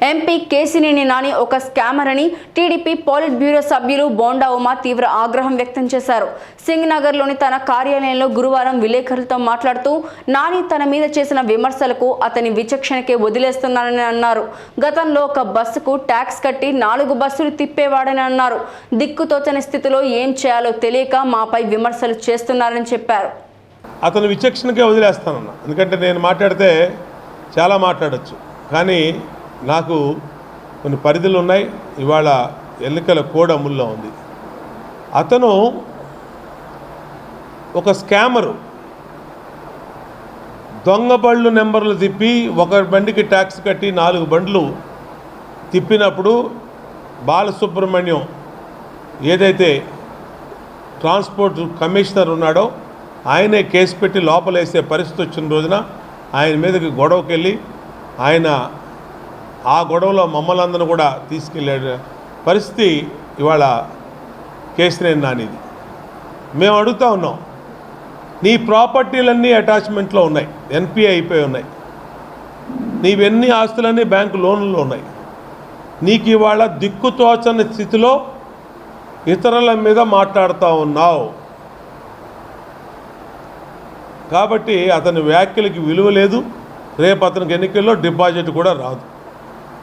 MP Kesineni Nani ఒక scammer అని TDP polit bureau సభ్యులు బోండా ఉమా తీవ్ర ఆగ్రహం వ్యక్తం చేశారు. సింగ్ నగర్లోని తన కార్యాలయంలో గురువారం విలేకరులతో మాట్లాడుతూ నాని తన మీద చేసిన విమర్శలకు అతని విచక్షణకే వదిలేస్తున్నానని అన్నారు. గతంలో ఒక బస్సుకు ట్యాక్స్ కట్టి 4 బస్సులు తిప్పేవాడని అన్నారు. దిక్కుతోచని స్థితిలో ఏం చేయాలో తెలియక మాపై విమర్శలు చేస్తున్నారని చెప్పారు. అతను విచక్షణకే వదిలేస్తానన్నా, ఎందుకంటే నేను మాట్లాడితే చాలా మాట్లాడచ్చు, కానీ నాకు కొన్ని పరిధులు ఉన్నాయి. ఇవాళ ఎన్నికల కోడ్ అమల్లో ఉంది. అతను ఒక స్కామరు, దొంగ బళ్ళు నెంబర్లు తిప్పి ఒక బండికి ట్యాక్స్ కట్టి 4 బండ్లు తిప్పినప్పుడు బాలసుబ్రహ్మణ్యం ఏదైతే ట్రాన్స్పోర్ట్ కమిషనర్ ఉన్నాడో ఆయనే కేసు పెట్టి లోపలేసే పరిస్థితి వచ్చిన రోజున ఆయన మీదకి గొడవకి వెళ్ళి ఆయన ఆ గొడవలో మమ్మల్ని అందరూ కూడా తీసుకెళ్ళే పరిస్థితి ఇవాళ కేశినేని నానిది. మేము అడుగుతూ ఉన్నాం, నీ ప్రాపర్టీలన్నీ అటాచ్మెంట్లో ఉన్నాయి, ఎన్పిఐ అయిపోయి ఉన్నాయి, నీవెన్ని ఆస్తులన్నీ బ్యాంకు లోన్లలో ఉన్నాయి, నీకు ఇవాళ దిక్కుతోచని స్థితిలో ఇతరుల మీద మాట్లాడుతూ ఉన్నావు. కాబట్టి అతని వ్యాఖ్యలకి విలువ లేదు. రేపు అతనికి ఎన్నికల్లో డిపాజిట్ కూడా రాదు.